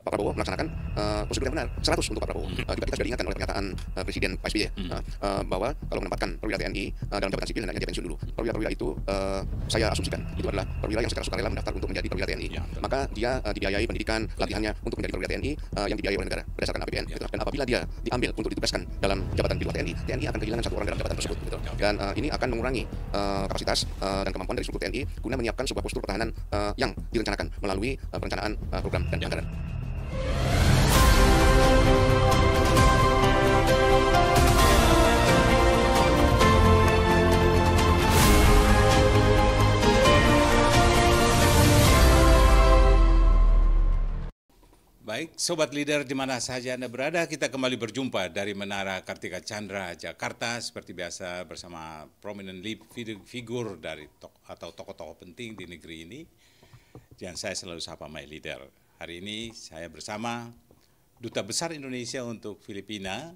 Pak Prabowo melaksanakan prosedur yang benar 100 untuk Pak Prabowo. Juga kita sudah diingatkan oleh pernyataan Presiden Pak SBY bahwa kalau menempatkan perwira TNI dalam jabatan sipil hendaknya dia pensiun dulu. Perwira-perwira itu saya asumsikan itu adalah perwira yang secara sukarela mendaftar untuk menjadi perwira TNI. Maka dia dibiayai pendidikan, latihannya untuk menjadi perwira TNI yang dibiayai oleh negara berdasarkan APBN. Gitu. Dan apabila dia diambil untuk ditugaskan dalam jabatan di luar TNI, TNI akan kehilangan satu orang dalam jabatan tersebut. Gitu. Dan ini akan mengurangi kapasitas dan kemampuan dari struktur TNI guna menyiapkan sebuah postur pertahanan yang direncanakan melalui perencanaan program dan anggaran. Baik, Sobat Leader di mana saja Anda berada, kita kembali berjumpa dari Menara Kartika Chandra, Jakarta. Seperti biasa bersama prominent figure dari atau tokoh-tokoh penting di negeri ini. Dan saya selalu sapa My Leader. Hari ini saya bersama Duta Besar Indonesia untuk Filipina,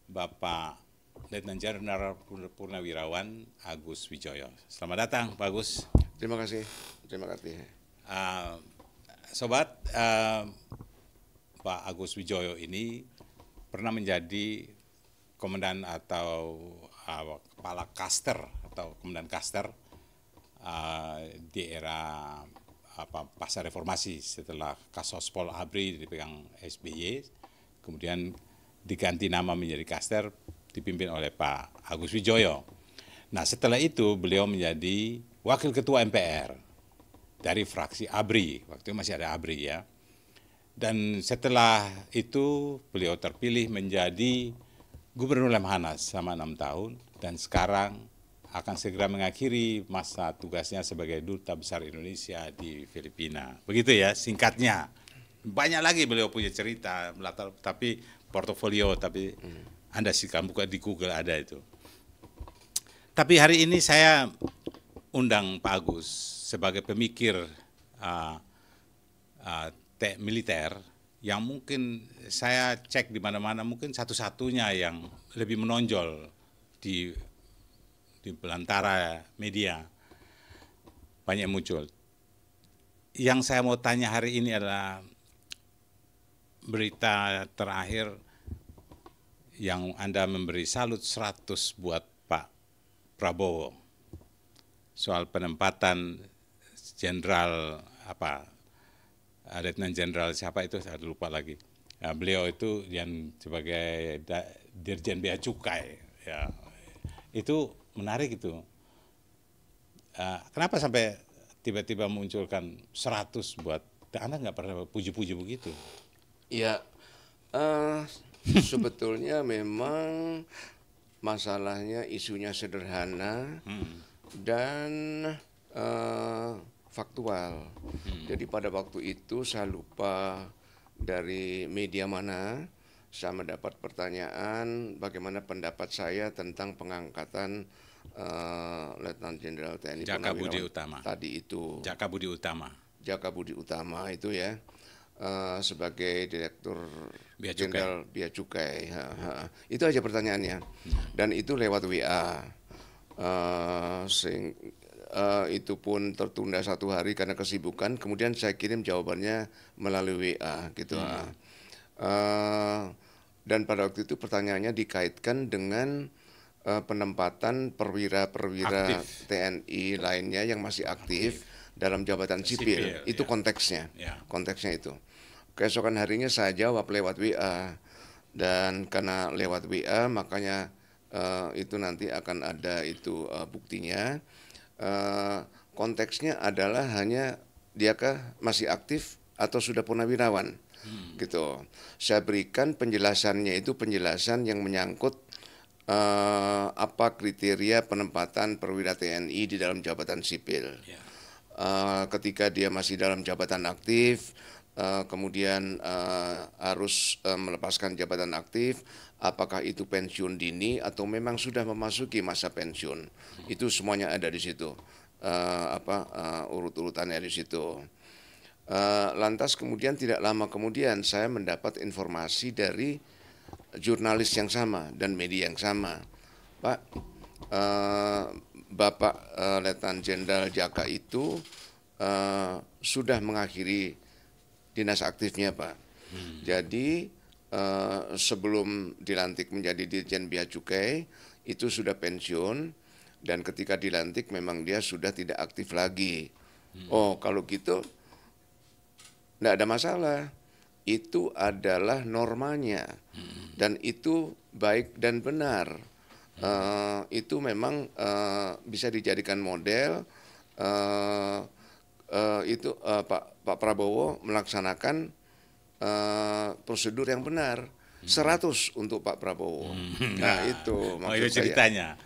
Bapak Letnan Jenderal Purnawirawan Agus Wijoyo. Selamat datang, Pak Agus. Terima kasih. Terima kasih. Sobat, Pak Agus Wijoyo ini pernah menjadi komandan atau kepala Kaster atau komandan Kaster di era pasca reformasi setelah Kasospol ABRI dipegang SBY, kemudian diganti nama menjadi Kaster dipimpin oleh Pak Agus Wijoyo. Nah, setelah itu beliau menjadi Wakil Ketua MPR dari fraksi ABRI, waktu itu masih ada ABRI ya. Dan setelah itu beliau terpilih menjadi Gubernur Lemhanas selama 6 tahun dan sekarang akan segera mengakhiri masa tugasnya sebagai Duta Besar Indonesia di Filipina. Begitu ya singkatnya. Banyak lagi beliau punya cerita, tapi portofolio, tapi Anda silakan buka di Google ada itu. Tapi hari ini saya undang Pak Agus sebagai pemikir militer yang mungkin saya cek di mana-mana mungkin satu-satunya yang lebih menonjol di belantara media, banyak muncul. Yang saya mau tanya hari ini adalah berita terakhir yang Anda memberi salut 100 buat Pak Prabowo soal penempatan Jenderal Letnan Jenderal siapa itu saya lupa lagi. Nah, beliau itu yang sebagai Dirjen Bea Cukai ya. Itu menarik itu. Kenapa sampai tiba-tiba munculkan 100 buat Anda nggak pernah puji-puji begitu? Ya, sebetulnya memang masalahnya isunya sederhana dan faktual. Jadi pada waktu itu saya lupa dari media mana saya mendapat pertanyaan bagaimana pendapat saya tentang pengangkatan Letnan Jenderal TNI Jaka Budi Utama. Tadi itu. Jaka Budi Utama. Jaka Budi Utama itu ya sebagai Direktur Jenderal Bea Cukai. Itu aja pertanyaannya. Dan itu lewat WA. Itu pun tertunda 1 hari karena kesibukan. Kemudian saya kirim jawabannya melalui WA gitu. Dan pada waktu itu pertanyaannya dikaitkan dengan penempatan perwira-perwira TNI lainnya yang masih aktif dalam jabatan sipil. Itu konteksnya. Konteksnya itu. Keesokan harinya saya jawab lewat WA. Dan karena lewat WA makanya itu nanti akan ada itu buktinya. Konteksnya adalah hanya diakah masih aktif atau sudah purnawirawan gitu. Saya berikan penjelasannya itu penjelasan yang menyangkut apa kriteria penempatan perwira TNI di dalam jabatan sipil. Ketika dia masih dalam jabatan aktif, kemudian harus melepaskan jabatan aktif, apakah itu pensiun dini atau memang sudah memasuki masa pensiun. Itu semuanya ada di situ, urut-urutannya di situ. Lantas kemudian tidak lama kemudian saya mendapat informasi dari jurnalis yang sama dan media yang sama. Pak, Bapak Letnan Jenderal Jaka itu sudah mengakhiri dinas aktifnya, Pak. Jadi sebelum dilantik menjadi Dirjen Bea Cukai itu sudah pensiun, dan ketika dilantik memang dia sudah tidak aktif lagi. Oh, kalau gitu tidak ada masalah. Itu adalah normanya dan itu baik dan benar. Itu memang bisa dijadikan model. Pak Prabowo melaksanakan prosedur yang benar. 100 untuk Pak Prabowo. Nah, itu maksud itu ceritanya.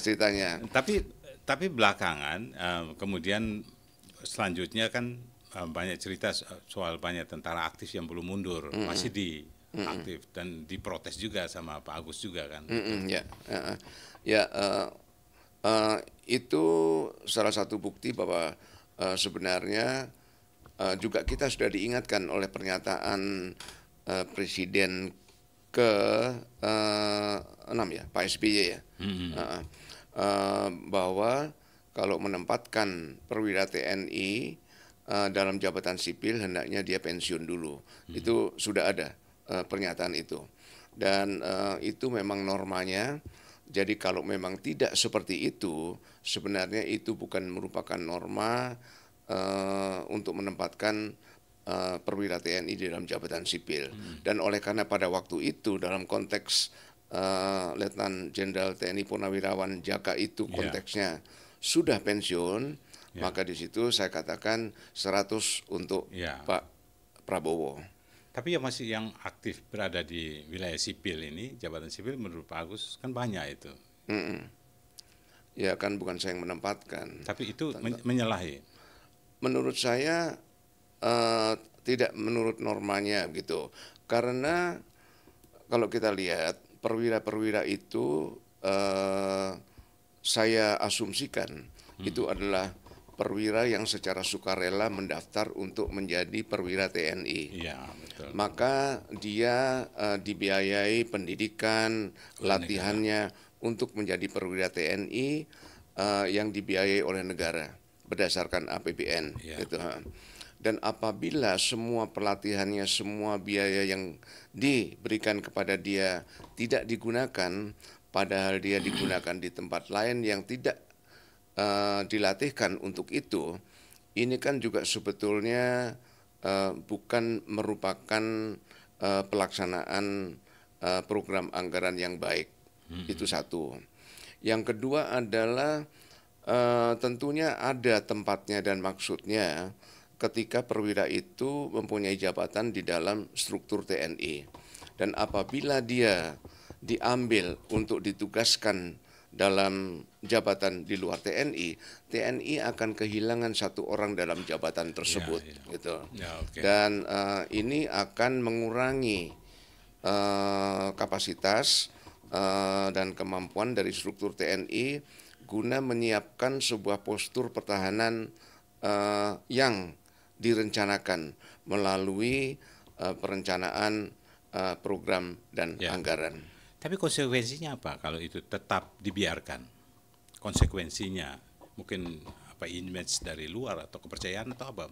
Ceritanya. Tapi belakangan kemudian selanjutnya kan banyak cerita soal banyak tentara aktif yang belum mundur, masih aktif dan diprotes juga sama Pak Agus juga kan. Itu salah satu bukti bahwa sebenarnya juga kita sudah diingatkan oleh pernyataan Presiden ke-6 ya, Pak SBY ya, bahwa kalau menempatkan perwira TNI dalam jabatan sipil hendaknya dia pensiun dulu. Itu sudah ada pernyataan itu, dan itu memang normanya. Jadi kalau memang tidak seperti itu, sebenarnya itu bukan merupakan norma untuk menempatkan perwira TNI di dalam jabatan sipil. Dan oleh karena pada waktu itu dalam konteks Letnan Jenderal TNI Purnawirawan Jaka itu konteksnya sudah pensiun, maka di situ saya katakan 100 untuk Pak Prabowo. Tapi yang aktif berada di wilayah sipil ini, jabatan sipil menurut Pak Agus kan banyak itu. Ya kan bukan saya yang menempatkan. Tapi itu menyalahi. Menurut saya tidak menurut normanya gitu. Karena kalau kita lihat perwira-perwira itu saya asumsikan itu adalah perwira yang secara sukarela mendaftar untuk menjadi perwira TNI. Iya, betul. Maka dia dibiayai pendidikan, latihannya untuk menjadi perwira TNI yang dibiayai oleh negara berdasarkan APBN. Gitu. Dan apabila semua pelatihannya, semua biaya yang diberikan kepada dia tidak digunakan, padahal dia digunakan di tempat lain yang tidak dilatihkan untuk itu, ini kan juga sebetulnya bukan merupakan pelaksanaan program anggaran yang baik. Itu satu. Yang kedua adalah tentunya ada tempatnya dan maksudnya ketika perwira itu mempunyai jabatan di dalam struktur TNI. Dan apabila dia diambil untuk ditugaskan dalam jabatan di luar TNI, TNI akan kehilangan satu orang dalam jabatan tersebut, gitu. Dan ini akan mengurangi kapasitas dan kemampuan dari struktur TNI guna menyiapkan sebuah postur pertahanan yang direncanakan melalui perencanaan program dan anggaran. Tapi konsekuensinya apa kalau itu tetap dibiarkan? Konsekuensinya mungkin apa, image dari luar atau kepercayaan atau apa?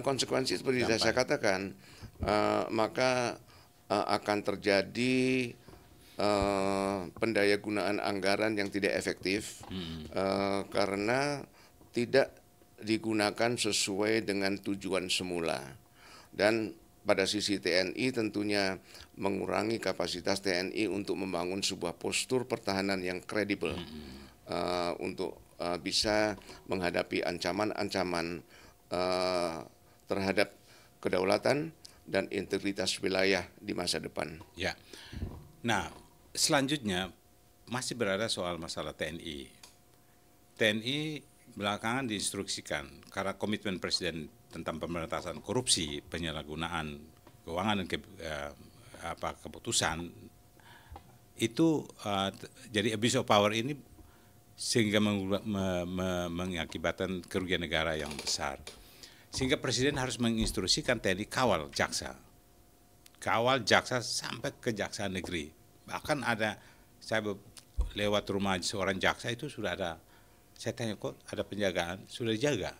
Konsekuensi seperti saya katakan, maka akan terjadi pendayagunaan anggaran yang tidak efektif karena tidak digunakan sesuai dengan tujuan semula. Dan pada sisi TNI tentunya mengurangi kapasitas TNI untuk membangun sebuah postur pertahanan yang kredibel untuk bisa menghadapi ancaman-ancaman terhadap kedaulatan dan integritas wilayah di masa depan. Ya. Nah, selanjutnya masih berada soal masalah TNI. TNI belakangan diinstruksikan karena komitmen Presiden tentang pemberantasan korupsi, penyalahgunaan keuangan dan keputusan itu jadi abuse of power ini sehingga mengakibatkan kerugian negara yang besar. Sehingga Presiden harus menginstruksikan TNI kawal jaksa sampai ke jaksa negeri. Bahkan ada, saya lewat rumah seorang jaksa itu sudah ada, saya tanya kok ada penjagaan, sudah dijaga.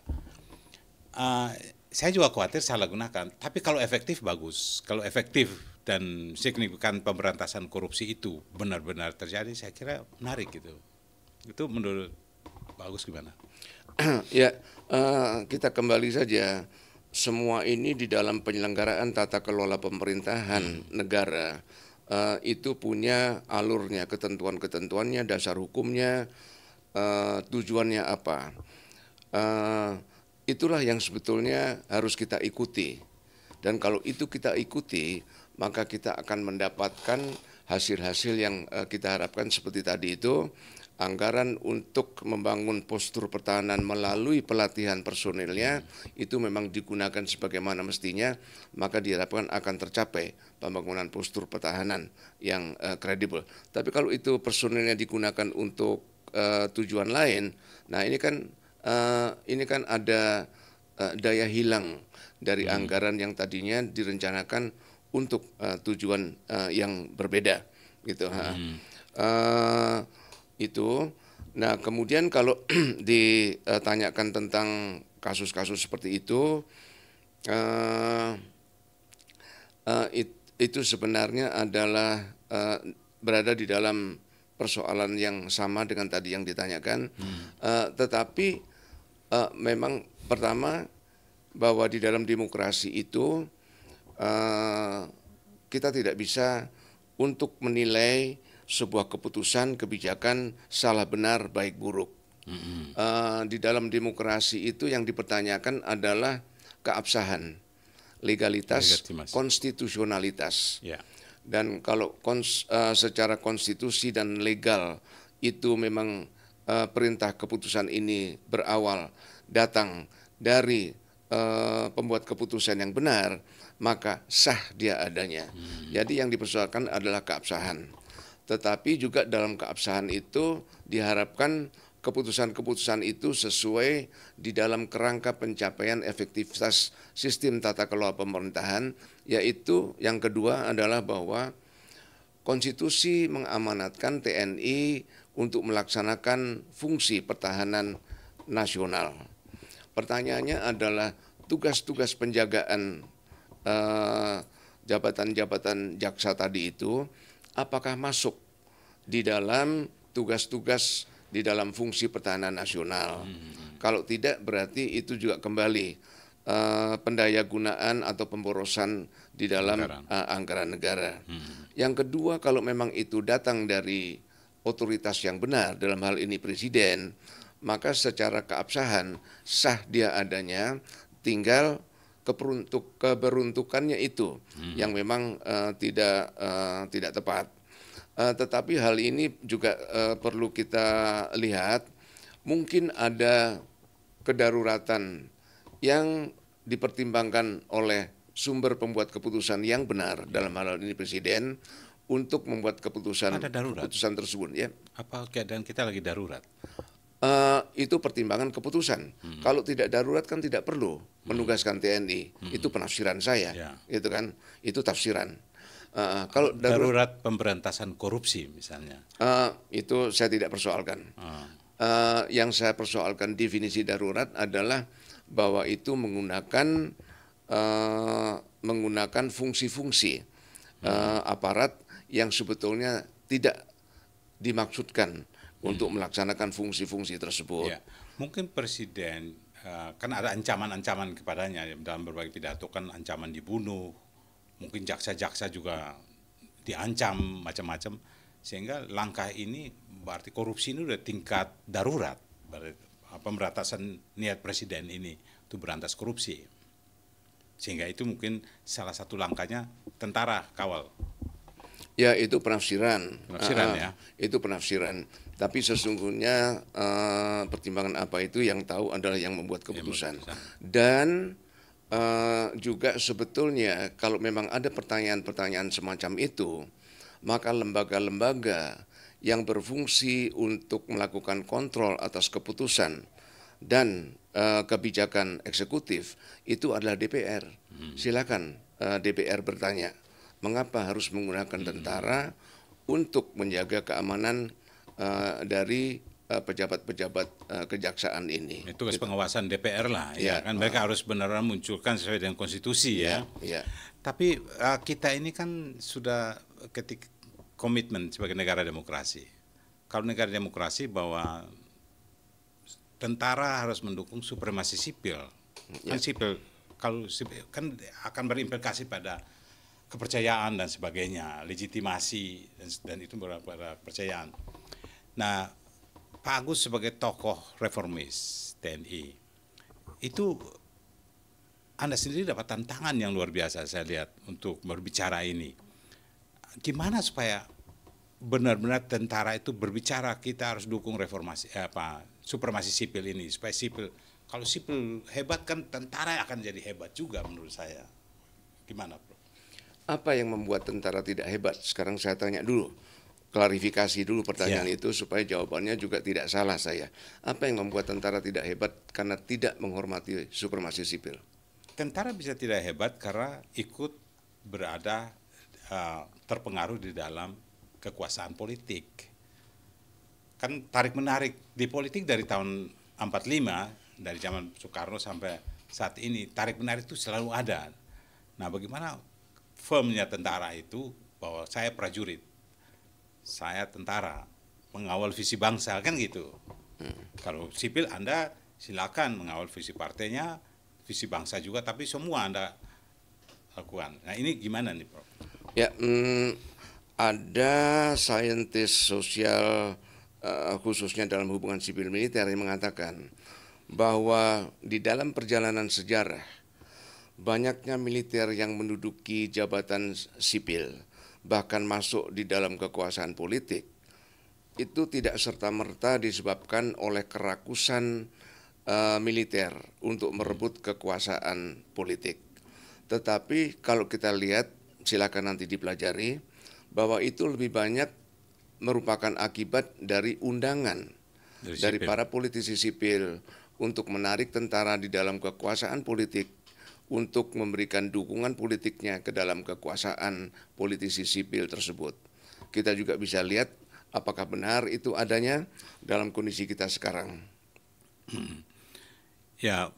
saya juga khawatir salah gunakan. Tapi kalau efektif bagus. Kalau efektif dan signifikan pemberantasan korupsi itu benar-benar terjadi, saya kira menarik gitu. Itu menurut Pak Agus gimana? Ya, kita kembali saja. Semua ini di dalam penyelenggaraan tata kelola pemerintahan negara itu punya alurnya, ketentuan-ketentuannya, dasar hukumnya, tujuannya apa. Itulah yang sebetulnya harus kita ikuti. Dan kalau itu kita ikuti, maka kita akan mendapatkan hasil-hasil yang kita harapkan seperti tadi itu. Anggaran untuk membangun postur pertahanan melalui pelatihan personilnya itu memang digunakan sebagaimana mestinya, maka diharapkan akan tercapai pembangunan postur pertahanan yang kredibel. Tapi kalau itu personilnya digunakan untuk tujuan lain, nah ini kan ada daya hilang dari anggaran yang tadinya direncanakan untuk tujuan yang berbeda, gitu. Itu. Nah, kemudian kalau ditanyakan tentang kasus-kasus seperti itu sebenarnya adalah berada di dalam persoalan yang sama dengan tadi yang ditanyakan, tetapi memang pertama bahwa di dalam demokrasi itu kita tidak bisa untuk menilai sebuah keputusan, kebijakan salah benar, baik buruk. Di dalam demokrasi itu yang dipertanyakan adalah keabsahan, legalitas, konstitusionalitas. Ya. Dan kalau secara konstitusi dan legal itu memang perintah keputusan ini berawal datang dari pembuat keputusan yang benar, maka sah dia adanya. Jadi yang dipersoalkan adalah keabsahan. Tetapi juga dalam keabsahan itu diharapkan keputusan-keputusan itu sesuai di dalam kerangka pencapaian efektivitas sistem tata kelola pemerintahan, yaitu yang kedua adalah bahwa konstitusi mengamanatkan TNI untuk melaksanakan fungsi pertahanan nasional. Pertanyaannya adalah tugas-tugas penjagaan jabatan-jabatan jaksa tadi itu apakah masuk di dalam tugas-tugas di dalam fungsi pertahanan nasional. Kalau tidak berarti itu juga kembali pendayagunaan atau pemborosan di dalam anggaran negara. Yang kedua, kalau memang itu datang dari otoritas yang benar, dalam hal ini presiden, maka secara keabsahan sah dia adanya, tinggal keberuntukannya itu yang memang tidak tepat. Tetapi hal ini juga perlu kita lihat, mungkin ada kedaruratan yang dipertimbangkan oleh sumber pembuat keputusan yang benar, dalam hal ini presiden, untuk membuat keputusan tersebut. Ya. Apa keadaan kita lagi darurat? Itu pertimbangan keputusan. Kalau tidak darurat kan tidak perlu menugaskan TNI. Itu penafsiran saya, gitu kan? Itu tafsiran. Kalau darurat pemberantasan korupsi misalnya, itu saya tidak persoalkan. Yang saya persoalkan definisi darurat adalah bahwa itu menggunakan fungsi-fungsi aparat yang sebetulnya tidak dimaksudkan untuk melaksanakan fungsi-fungsi tersebut. Ya. Mungkin presiden kan ada ancaman-ancaman kepadanya dalam berbagai pidato, kan ancaman dibunuh, mungkin jaksa-jaksa juga diancam macam-macam, sehingga langkah ini berarti korupsi ini udah tingkat darurat. Pemberantasan niat presiden ini untuk berantas korupsi, sehingga itu mungkin salah satu langkahnya tentara kawal. Ya, itu penafsiran. Ya. Itu penafsiran. Tapi sesungguhnya pertimbangan apa itu yang tahu adalah yang membuat keputusan. Dan juga sebetulnya kalau memang ada pertanyaan-pertanyaan semacam itu, maka lembaga-lembaga yang berfungsi untuk melakukan kontrol atas keputusan dan kebijakan eksekutif itu adalah DPR. Silakan DPR bertanya, mengapa harus menggunakan tentara untuk menjaga keamanan dari pejabat-pejabat kejaksaan ini. Tugas pengawasan DPR lah, Ya, ya kan mereka harus benar-benar munculkan sesuai dengan konstitusi ya. Ya. Tapi kita ini kan sudah ketik komitmen sebagai negara demokrasi. Kalau negara demokrasi bahwa tentara harus mendukung supremasi sipil. Kan sipil kalau sipil, kan akan berimplikasi pada kepercayaan dan sebagainya, legitimasi dan itu pada kepercayaan. Nah, Pak Agus sebagai tokoh reformis TNI itu Anda sendiri dapat tantangan yang luar biasa saya lihat untuk berbicara ini. Gimana supaya benar-benar tentara itu berbicara kita harus dukung reformasi supremasi sipil ini supaya sipil, kalau sipil hebat kan tentara akan jadi hebat juga menurut saya. Gimana, Bro? Apa yang membuat tentara tidak hebat? Sekarang saya tanya dulu, klarifikasi dulu pertanyaan itu supaya jawabannya juga tidak salah saya. Apa yang membuat tentara tidak hebat karena tidak menghormati supremasi sipil? Tentara bisa tidak hebat karena ikut berada terpengaruh di dalam kekuasaan politik. Kan tarik-menarik di politik dari tahun 45, dari zaman Soekarno sampai saat ini, tarik-menarik itu selalu ada. Nah, bagaimana firmnya tentara itu bahwa saya prajurit, saya tentara, mengawal visi bangsa, kan gitu. Kalau sipil Anda silakan mengawal visi partainya, visi bangsa juga, tapi semua Anda lakukan. Nah, ini gimana nih, Prof? Ya, ada saintis sosial khususnya dalam hubungan sipil militer yang mengatakan bahwa di dalam perjalanan sejarah banyaknya militer yang menduduki jabatan sipil bahkan masuk di dalam kekuasaan politik itu tidak serta-merta disebabkan oleh kerakusan militer untuk merebut kekuasaan politik. Tetapi kalau kita lihat, silakan nanti dipelajari, bahwa itu lebih banyak merupakan akibat dari undangan dari para politisi sipil untuk menarik tentara di dalam kekuasaan politik, untuk memberikan dukungan politiknya ke dalam kekuasaan politisi sipil tersebut. Kita juga bisa lihat apakah benar itu adanya dalam kondisi kita sekarang. Ya,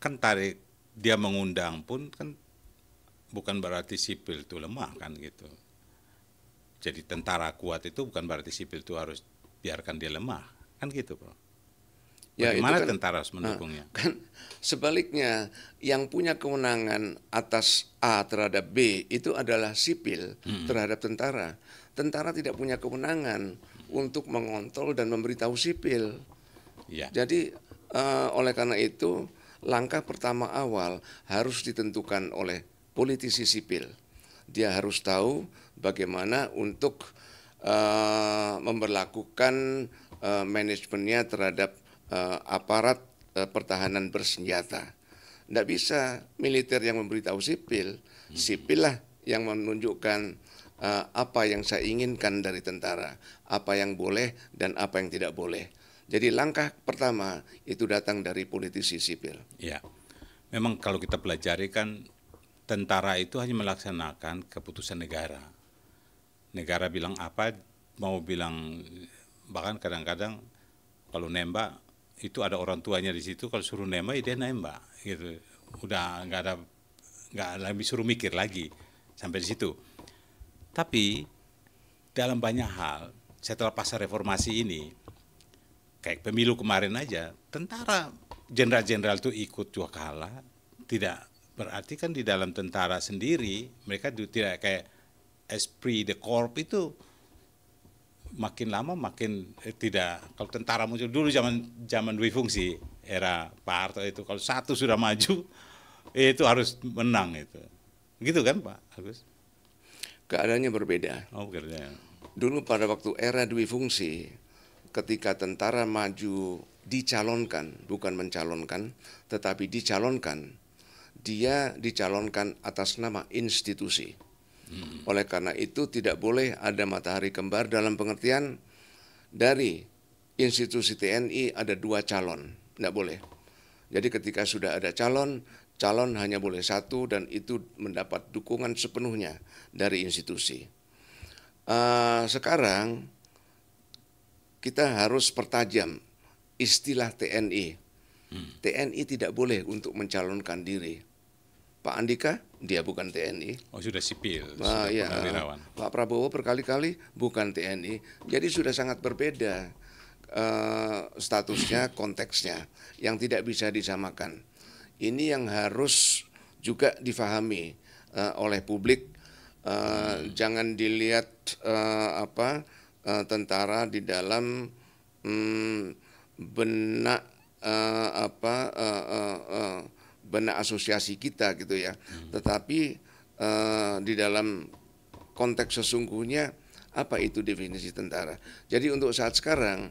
kan tarik dia mengundang pun kan bukan berarti sipil itu lemah kan gitu. Jadi tentara kuat itu bukan berarti sipil itu harus biarkan dia lemah, kan gitu, Bro. Bagaimana kan, tentara harus mendukungnya? Kan sebaliknya, yang punya kewenangan atas A terhadap B itu adalah sipil terhadap tentara. Tentara tidak punya kewenangan untuk mengontrol dan memberitahu sipil. Ya. Jadi oleh karena itu langkah pertama awal harus ditentukan oleh politisi sipil. Dia harus tahu bagaimana untuk memberlakukan manajemennya terhadap aparat pertahanan bersenjata. Tidak bisa militer yang memberitahu sipil, sipil lah yang menunjukkan apa yang saya inginkan dari tentara, apa yang boleh dan apa yang tidak boleh. Jadi langkah pertama itu datang dari politisi sipil. Ya, memang kalau kita pelajari kan tentara itu hanya melaksanakan keputusan negara. Negara bilang apa, mau bilang, bahkan kadang-kadang kalau nembak itu ada orang tuanya di situ, kalau suruh nembak ya dia nembak gitu. Udah nggak lebih suruh mikir lagi sampai di situ. Tapi dalam banyak hal setelah pasca reformasi ini, kayak pemilu kemarin aja, tentara jenderal-jenderal itu ikut juga kalah, tidak berarti kan di dalam tentara sendiri mereka tidak kayak esprit de corps itu makin lama makin tidak. Kalau tentara muncul dulu zaman dui fungsi era Pak Harto itu, kalau satu sudah maju itu harus menang itu, gitu kan Pak Agus? Keadaannya berbeda. Oh, berbeda. Dulu pada waktu era dui fungsi, ketika tentara maju dicalonkan, bukan mencalonkan, tetapi dicalonkan, dia dicalonkan atas nama institusi. Oleh karena itu tidak boleh ada matahari kembar dalam pengertian dari institusi TNI ada dua calon, tidak boleh. Jadi ketika sudah ada calon hanya boleh satu dan itu mendapat dukungan sepenuhnya dari institusi. Sekarang kita harus pertajam istilah TNI. TNI tidak boleh untuk mencalonkan diri. Pak Andika, dia bukan TNI. Oh, sudah sipil, Nah, sudah ya, purnawirawan. Pak Prabowo berkali-kali bukan TNI. Jadi sudah sangat berbeda statusnya, konteksnya, yang tidak bisa disamakan. Ini yang harus juga difahami oleh publik. Jangan dilihat tentara di dalam benak benak asosiasi kita gitu ya. Tetapi di dalam konteks sesungguhnya apa itu definisi tentara. Jadi untuk saat sekarang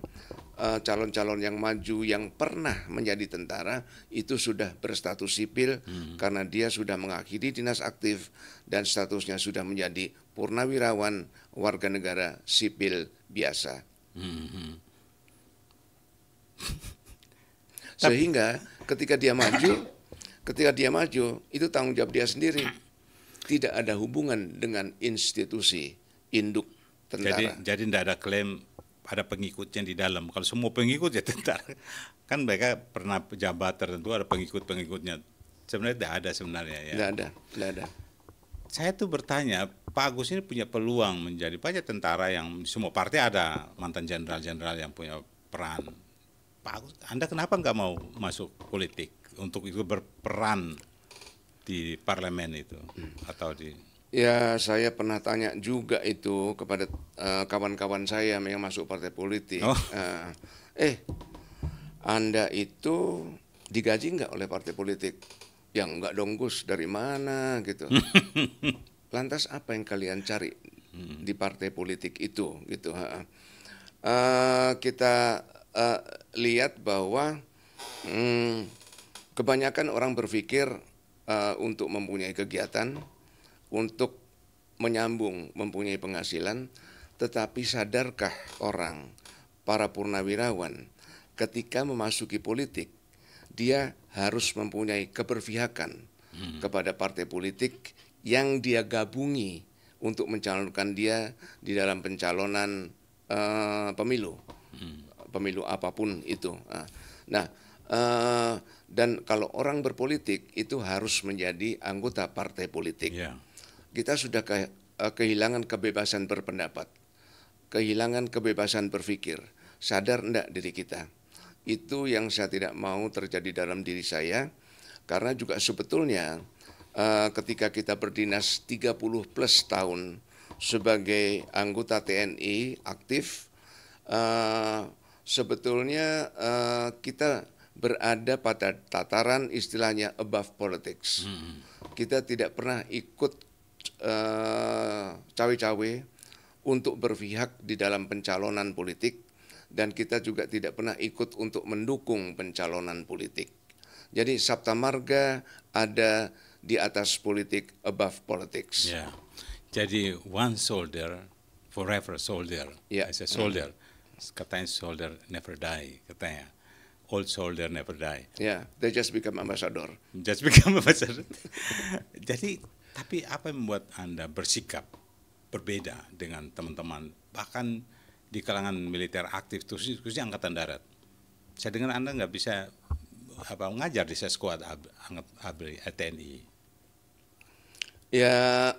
calon-calon yang maju yang pernah menjadi tentara itu sudah berstatus sipil karena dia sudah mengakhiri dinas aktif dan statusnya sudah menjadi purnawirawan warga negara sipil biasa. Sehingga ketika dia maju itu tanggung jawab dia sendiri. Tidak ada hubungan dengan institusi induk tentara. Jadi tidak ada klaim ada pengikutnya di dalam. Kalau semua pengikut ya tentara. Kan mereka pernah pejabat tertentu ada pengikut-pengikutnya. Sebenarnya tidak ada sebenarnya ya. Tidak ada. Saya tuh bertanya, Pak Agus ini punya peluang menjadi banyak tentara yang semua partai ada mantan jenderal-jenderal yang punya peran. Pak Agus, Anda kenapa nggak mau masuk politik untuk itu berperan di parlemen itu atau di? Ya, saya pernah tanya juga itu kepada kawan-kawan saya yang masuk partai politik. Oh. Anda itu digaji nggak oleh partai politik? Ya nggak dong Gus, dari mana gitu. Lantas apa yang kalian cari di partai politik itu gitu. Kita lihat bahwa kebanyakan orang berpikir untuk mempunyai kegiatan, untuk menyambung, mempunyai penghasilan, tetapi sadarkah orang, para purnawirawan, ketika memasuki politik, dia harus mempunyai keberpihakan kepada partai politik yang dia gabungi untuk mencalonkan dia di dalam pencalonan pemilu apapun itu. Dan kalau orang berpolitik itu harus menjadi anggota partai politik. Yeah. Kita sudah kehilangan kebebasan berpendapat, kehilangan kebebasan berpikir. Sadar enggak diri kita? Itu yang saya tidak mau terjadi dalam diri saya, karena juga sebetulnya ketika kita berdinas 30 plus tahun sebagai anggota TNI aktif, sebetulnya kita berada pada tataran istilahnya above politics. Kita tidak pernah ikut cawe-cawe untuk berpihak di dalam pencalonan politik, dan kita juga tidak pernah ikut untuk mendukung pencalonan politik. Jadi Sabta Marga ada di atas politik, above politics. Yeah. Jadi one soldier, forever soldier. Yeah. As a soldier, katanya soldier never die, katanya. Old soldier never die. Yeah, they just become ambassador. Just become ambassador. Jadi, tapi apa yang membuat Anda bersikap berbeda dengan teman-teman, bahkan di kalangan militer aktif, khususnya Angkatan Darat? Saya dengar Anda nggak bisa mengajar di seskuad TNI. Ya,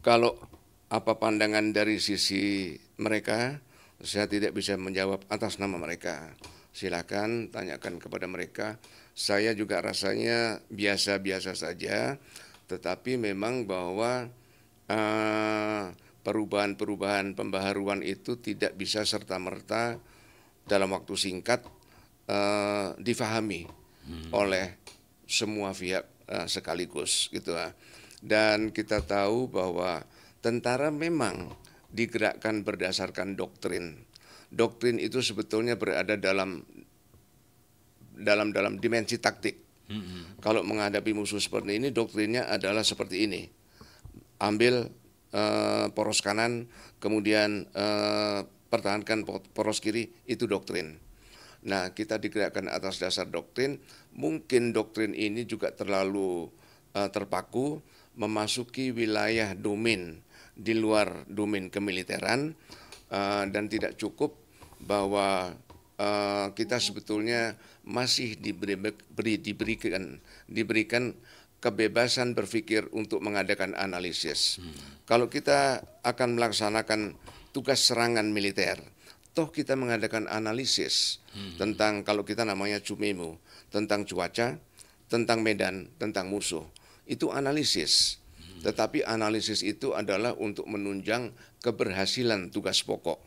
kalau apa pandangan dari sisi mereka, saya tidak bisa menjawab atas nama mereka. Silakan tanyakan kepada mereka. Saya juga rasanya biasa-biasa saja, tetapi memang bahwa perubahan-perubahan pembaharuan itu tidak bisa serta-merta dalam waktu singkat difahami oleh semua pihak sekaligus gitu. Dan kita tahu bahwa tentara memang digerakkan berdasarkan doktrin. Doktrin itu sebetulnya berada dalam dimensi taktik. Kalau menghadapi musuh seperti ini, doktrinnya adalah seperti ini. Ambil poros kanan, kemudian pertahankan poros kiri, itu doktrin. Nah, kita digerakkan atas dasar doktrin. Mungkin doktrin ini juga terlalu terpaku memasuki wilayah domain di luar domain kemiliteran, dan tidak cukup bahwa kita sebetulnya masih diberikan kebebasan berpikir untuk mengadakan analisis. Kalau kita akan melaksanakan tugas serangan militer, toh kita mengadakan analisis tentang, kalau kita namanya cumemu, tentang cuaca, tentang medan, tentang musuh. Itu analisis. Tetapi analisis itu adalah untuk menunjang keberhasilan tugas pokok.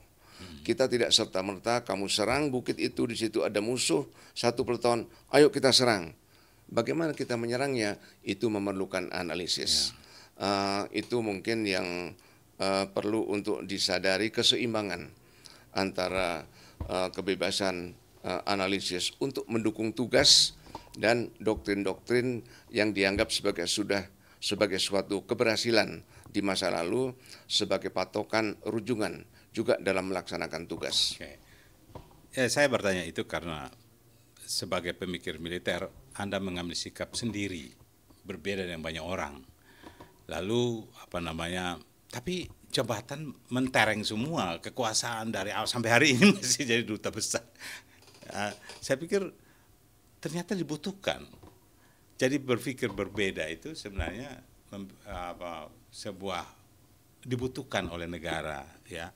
Kita tidak serta-merta kamu serang bukit itu, di situ ada musuh, 1 peleton, ayo kita serang. Bagaimana kita menyerangnya? Itu memerlukan analisis. Itu mungkin yang perlu untuk disadari, keseimbangan antara kebebasan analisis untuk mendukung tugas dan doktrin-doktrin yang dianggap sebagai suatu keberhasilan di masa lalu sebagai patokan rujukan juga dalam melaksanakan tugas. Oke. Ya, saya bertanya itu karena sebagai pemikir militer, Anda mengambil sikap sendiri, berbeda dengan banyak orang. Lalu tapi jabatan mentereng semua, kekuasaan dari awal sampai hari ini masih jadi duta besar. Saya pikir ternyata dibutuhkan. Jadi berpikir berbeda itu sebenarnya sebuah dibutuhkan oleh negara, ya.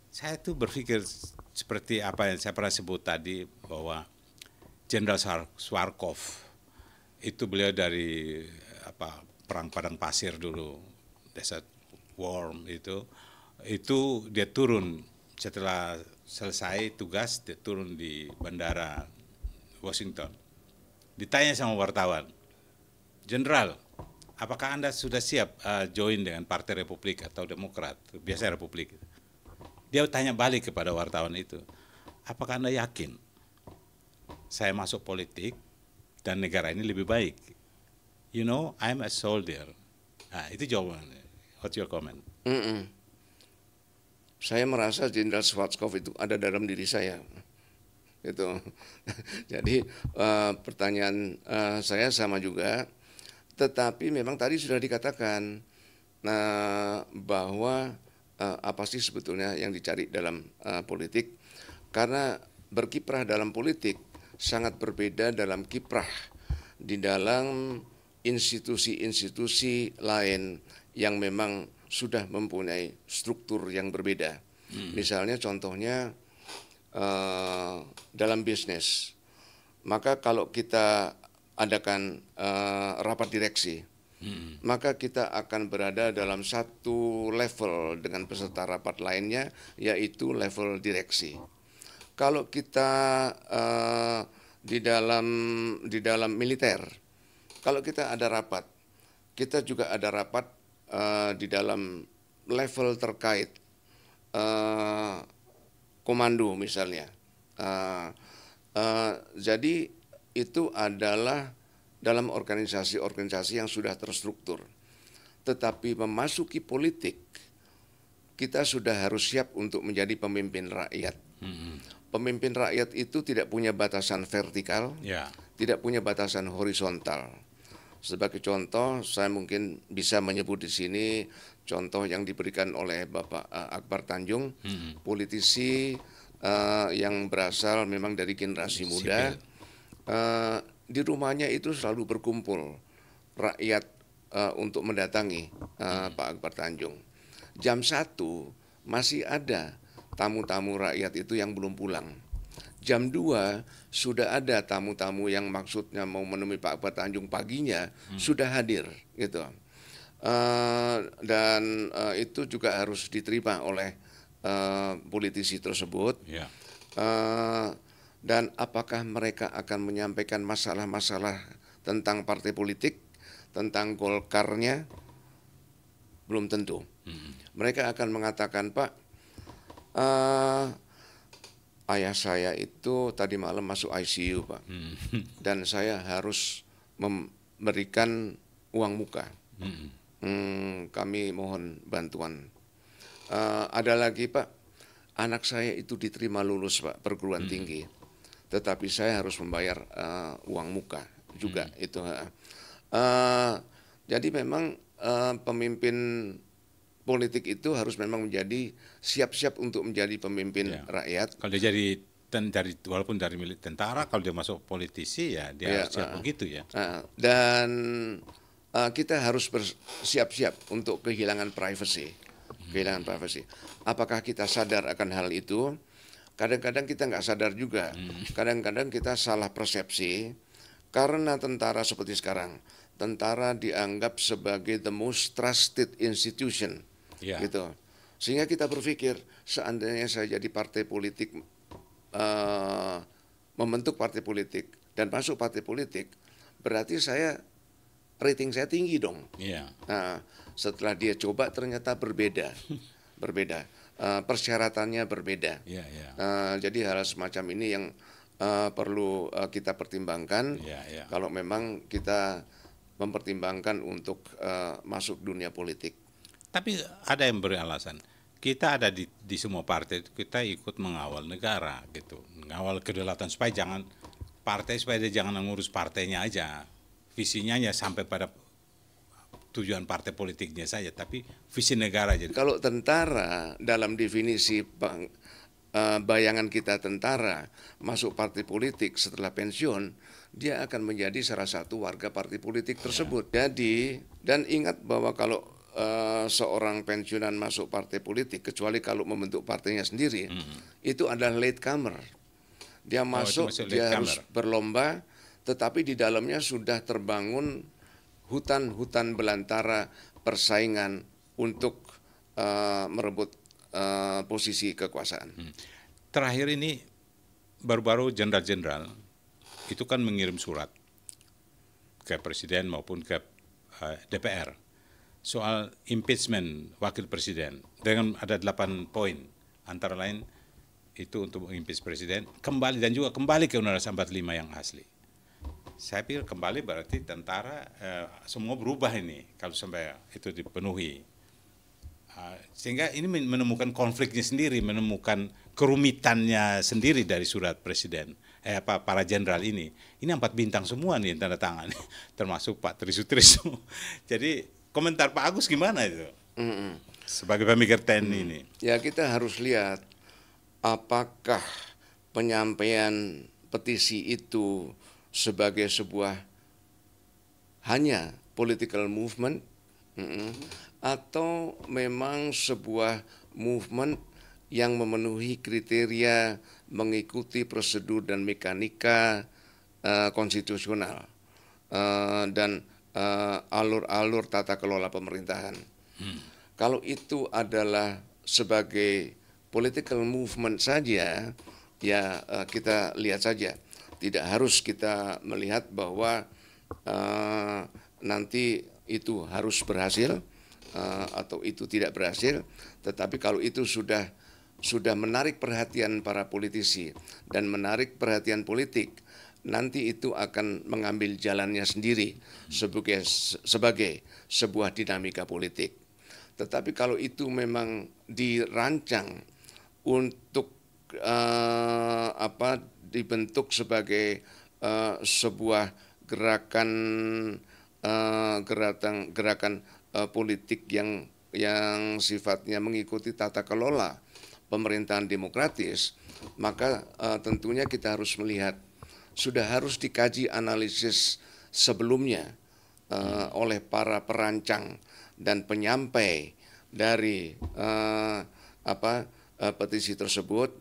Saya tuh berpikir seperti apa yang saya pernah sebut tadi, bahwa Jenderal Schwarzkopf itu beliau dari perang padang pasir dulu, Desert Worm itu dia turun setelah selesai tugas, dia turun di bandara Washington. Ditanya sama wartawan, Jenderal, apakah Anda sudah siap join dengan Partai Republik atau Demokrat? Biasa Republik. Dia tanya balik kepada wartawan itu, apakah Anda yakin saya masuk politik dan negara ini lebih baik? You know, I'm a soldier. Itu jawabannya. What's your comment? Saya merasa Jenderal Schwarzkopf itu ada dalam diri saya. Itu. Jadi pertanyaan saya sama juga, tetapi memang tadi sudah dikatakan bahwa apa sih sebetulnya yang dicari dalam politik, karena berkiprah dalam politik sangat berbeda dalam kiprah di dalam institusi-institusi lain yang memang sudah mempunyai struktur yang berbeda. Misalnya contohnya dalam bisnis, maka kalau kita adakan rapat direksi, maka kita akan berada dalam satu level dengan peserta rapat lainnya, yaitu level direksi. Kalau kita di dalam militer, kalau kita ada rapat, kita juga ada rapat di dalam level terkait komando misalnya. Jadi itu adalah dalam organisasi-organisasi yang sudah terstruktur. Tetapi memasuki politik, kita sudah harus siap untuk menjadi pemimpin rakyat. Pemimpin rakyat itu tidak punya batasan vertikal, tidak punya batasan horizontal. Sebagai contoh, saya mungkin bisa menyebut di sini contoh yang diberikan oleh Bapak Akbar Tanjung, politisi yang berasal memang dari generasi muda. Di rumahnya itu selalu berkumpul rakyat untuk mendatangi Pak Akbar Tanjung. Jam 1 masih ada tamu-tamu rakyat itu yang belum pulang. Jam 2 sudah ada tamu-tamu yang maksudnya mau menemui Pak Akbar Tanjung paginya sudah hadir gitu. Dan itu juga harus diterima oleh politisi tersebut. Dan apakah mereka akan menyampaikan masalah-masalah tentang partai politik, tentang Golkarnya, belum tentu. Mereka akan mengatakan, Pak, ayah saya itu tadi malam masuk ICU, Pak, dan saya harus memberikan uang muka. Kami mohon bantuan. Ada lagi, Pak, anak saya itu diterima lulus, Pak, perguruan tinggi. Tetapi saya harus membayar uang muka juga itu. Jadi memang pemimpin politik itu harus memang menjadi siap-siap untuk menjadi pemimpin Ya. rakyat. Kalau dia jadi walaupun dari milik tentara, kalau dia masuk politisi ya dia Ya, harus siap begitu ya. dan kita harus bersiap-siap untuk kehilangan privasi. Kehilangan privasi. Apakah kita sadar akan hal itu? Kadang-kadang kita nggak sadar juga. Kadang-kadang kita salah persepsi karena tentara seperti sekarang. Tentara dianggap sebagai the most trusted institution, Ya. gitu. Sehingga kita berpikir seandainya saya jadi partai politik, membentuk partai politik dan masuk partai politik, berarti rating saya tinggi dong. Iya. Nah, setelah dia coba ternyata berbeda, persyaratannya berbeda. Iya, iya. Jadi hal semacam ini yang perlu kita pertimbangkan. Iya, iya. Kalau memang kita mempertimbangkan untuk masuk dunia politik. Tapi ada yang beralasan, kita ada di semua partai, kita ikut mengawal negara gitu, mengawal kedaulatan supaya dia jangan ngurus partainya aja, visinya ya sampai pada tujuan partai politiknya saja, tapi visi negara aja. Kalau tentara dalam definisi bayangan kita tentara masuk partai politik setelah pensiun, dia akan menjadi salah satu warga partai politik tersebut. Jadi, dan ingat bahwa kalau seorang pensiunan masuk partai politik, kecuali kalau membentuk partainya sendiri, itu adalah latecomer. Dia masuk, dia harus berlomba, tetapi di dalamnya sudah terbangun hutan-hutan belantara persaingan untuk merebut posisi kekuasaan. Terakhir ini baru-baru jenderal-jenderal itu kan mengirim surat ke presiden maupun ke DPR soal impeachment wakil presiden dengan ada 8 poin, antara lain itu untuk impeach presiden kembali dan juga kembali ke Undang-Undang 45 yang asli. Saya pikir kembali berarti tentara semua berubah ini kalau sampai itu dipenuhi. Sehingga ini menemukan konfliknya sendiri, menemukan kerumitannya sendiri dari surat presiden, para jenderal ini. Ini 4 bintang semua nih yang tanda tangan, termasuk Pak Trisutrisno. Jadi komentar Pak Agus gimana itu? Sebagai pemikir TNI ini. Ya, kita harus lihat apakah penyampaian petisi itu sebagai sebuah hanya political movement, atau memang sebuah movement yang memenuhi kriteria mengikuti prosedur dan mekanika konstitusional dan alur-alur tata kelola pemerintahan. Kalau itu adalah sebagai political movement saja, ya kita lihat saja. Tidak harus kita melihat bahwa nanti itu harus berhasil atau itu tidak berhasil, tetapi kalau itu sudah menarik perhatian para politisi dan menarik perhatian politik, nanti itu akan mengambil jalannya sendiri sebagai sebuah dinamika politik. Tetapi kalau itu memang dirancang untuk dibentuk sebagai sebuah gerakan politik yang sifatnya mengikuti tata kelola pemerintahan demokratis, maka tentunya kita harus melihat, sudah harus dikaji analisis sebelumnya oleh para perancang dan penyampai dari petisi tersebut,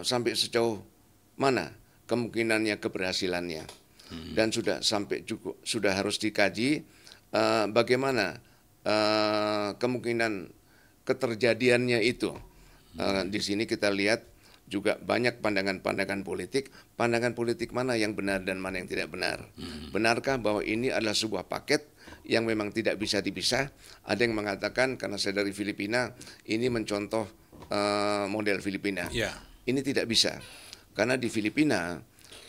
sampai sejauh mana kemungkinannya keberhasilannya, dan sudah harus dikaji bagaimana kemungkinan keterjadiannya itu. Di sini kita lihat juga banyak pandangan politik mana yang benar dan mana yang tidak benar. Benarkah bahwa ini adalah sebuah paket yang memang tidak bisa dipisah? Ada yang mengatakan karena saya dari Filipina, ini mencontoh model Filipina. Yeah. Ini tidak bisa, karena di Filipina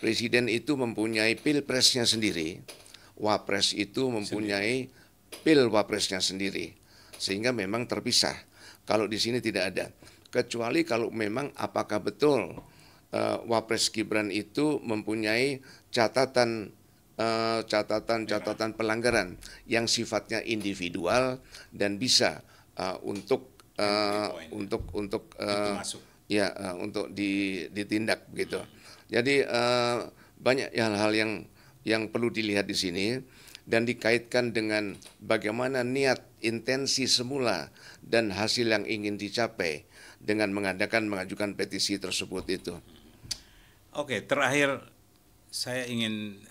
presiden itu mempunyai pilpresnya sendiri, wapres itu mempunyai pilwapresnya sendiri, sehingga memang terpisah. Kalau di sini tidak ada, kecuali kalau memang apakah betul wapres Gibran itu mempunyai catatan pelanggaran yang sifatnya individual dan bisa untuk masuk. ya untuk ditindak begitu. Jadi banyak hal-hal yang perlu dilihat di sini dan dikaitkan dengan bagaimana niat, intensi semula dan hasil yang ingin dicapai dengan mengajukan petisi tersebut itu. Oke, terakhir saya ingin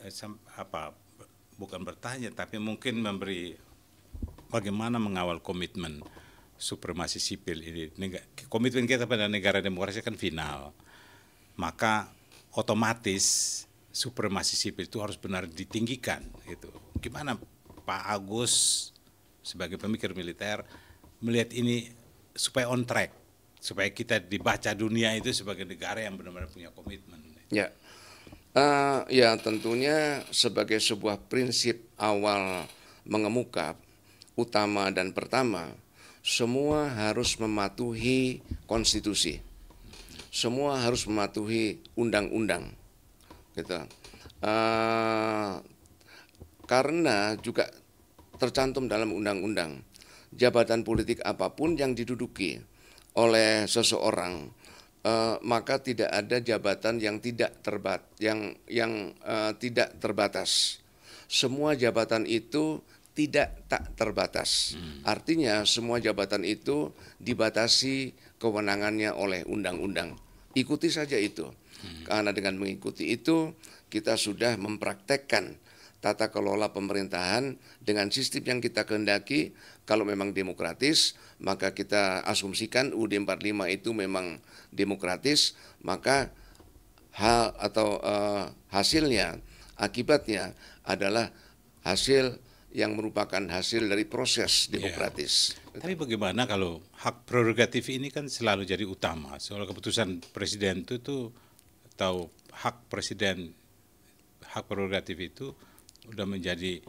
bukan bertanya tapi mungkin memberi bagaimana mengawal komitmen supremasi sipil ini. Komitmen kita pada negara demokrasi kan final. Maka otomatis supremasi sipil itu harus benar ditinggikan gitu. Gimana Pak Agus sebagai pemikir militer melihat ini supaya on track, supaya kita dibaca dunia itu sebagai negara yang benar-benar punya komitmen. Ya, ya tentunya sebagai sebuah prinsip awal mengemuka utama dan pertama, semua harus mematuhi konstitusi, semua harus mematuhi undang-undang, gitu. Karena juga tercantum dalam undang-undang, jabatan politik apapun yang diduduki oleh seseorang, maka tidak ada jabatan yang tidak terbatas. Semua jabatan itu tak terbatas. Artinya semua jabatan itu dibatasi kewenangannya oleh undang-undang. Ikuti saja itu. Karena dengan mengikuti itu kita sudah mempraktekkan tata kelola pemerintahan dengan sistem yang kita kehendaki. Kalau memang demokratis, maka kita asumsikan UUD 45 itu memang demokratis, maka hasilnya, akibatnya adalah hasil yang merupakan hasil dari proses demokratis. Tapi bagaimana kalau hak prerogatif ini kan selalu jadi utama. Soal keputusan presiden itu atau hak presiden, hak prerogatif itu udah menjadi,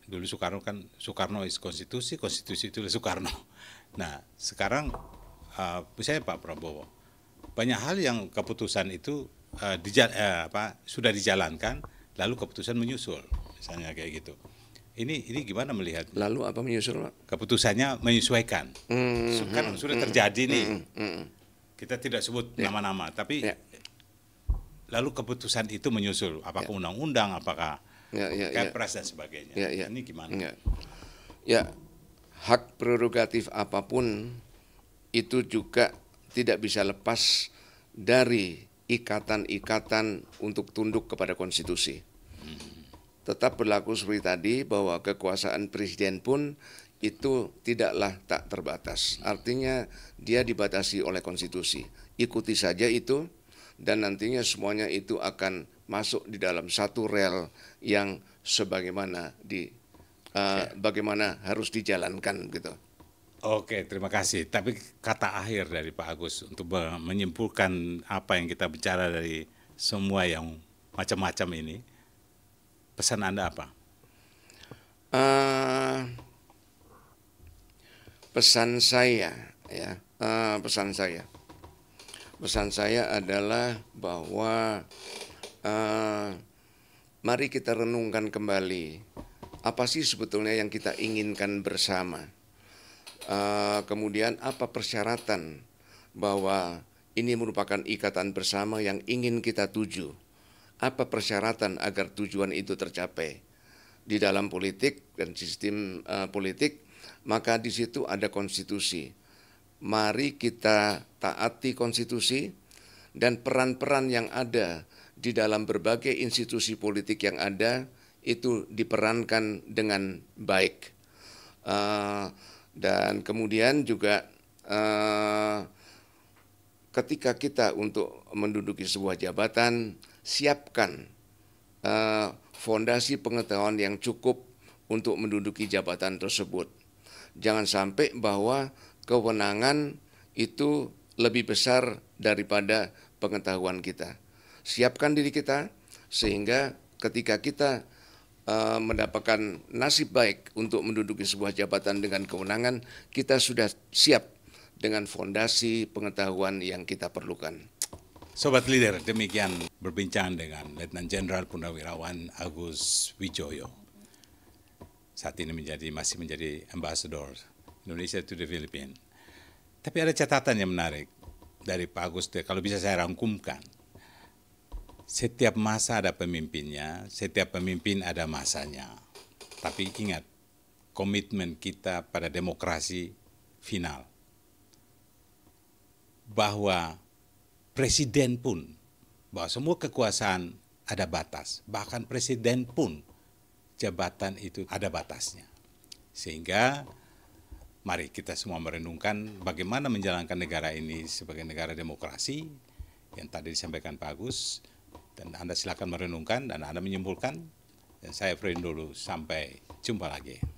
dulu Soekarno is konstitusi itu Soekarno. Nah sekarang misalnya Pak Prabowo, banyak hal yang keputusan itu sudah dijalankan, lalu keputusan menyusul, misalnya kayak gitu. Ini gimana melihat? Lalu apa menyusul, Pak? Keputusannya menyesuaikan. Kan sudah terjadi nih. Kita tidak sebut nama-nama, tapi lalu keputusan itu menyusul. Apakah undang-undang, apakah Kepres dan sebagainya. Ini gimana? Ya, hak prerogatif apapun itu juga tidak bisa lepas dari ikatan-ikatan untuk tunduk kepada konstitusi. Tetap berlaku seperti tadi bahwa kekuasaan presiden pun itu tidaklah tak terbatas. Artinya dia dibatasi oleh konstitusi. Ikuti saja itu dan nantinya semuanya itu akan masuk di dalam satu rel yang sebagaimana bagaimana harus dijalankan gitu. Oke, terima kasih. Tapi kata akhir dari Pak Agus untuk menyimpulkan apa yang kita bicara dari semua yang macam-macam ini, pesan Anda apa? Pesan saya adalah bahwa mari kita renungkan kembali apa sih sebetulnya yang kita inginkan bersama. Kemudian apa persyaratan bahwa ini merupakan ikatan bersama yang ingin kita tuju. Apa persyaratan agar tujuan itu tercapai? Di dalam politik dan sistem politik, maka di situ ada konstitusi. Mari kita taati konstitusi dan peran-peran yang ada di dalam berbagai institusi politik yang ada itu diperankan dengan baik. Dan kemudian juga ketika kita untuk menduduki sebuah jabatan, siapkan fondasi pengetahuan yang cukup untuk menduduki jabatan tersebut. Jangan sampai bahwa kewenangan itu lebih besar daripada pengetahuan kita. Siapkan diri kita sehingga ketika kita mendapatkan nasib baik untuk menduduki sebuah jabatan dengan kewenangan, kita sudah siap dengan fondasi pengetahuan yang kita perlukan. Sobat Leader, demikian berbincang dengan Letnan Jenderal Purnawirawan Agus Wijoyo. Saat ini masih menjadi ambassador Indonesia to the Philippines. Tapi ada catatan yang menarik dari Pak Agus, kalau bisa saya rangkumkan. Setiap masa ada pemimpinnya, setiap pemimpin ada masanya. Tapi ingat, komitmen kita pada demokrasi final. Bahwa presiden pun, bahwa semua kekuasaan ada batas. Bahkan presiden pun jabatan itu ada batasnya. Sehingga mari kita semua merenungkan bagaimana menjalankan negara ini sebagai negara demokrasi yang tadi disampaikan Pak Agus. Dan Anda silakan merenungkan dan Anda menyimpulkan. Dan saya Fredin dulu, sampai jumpa lagi.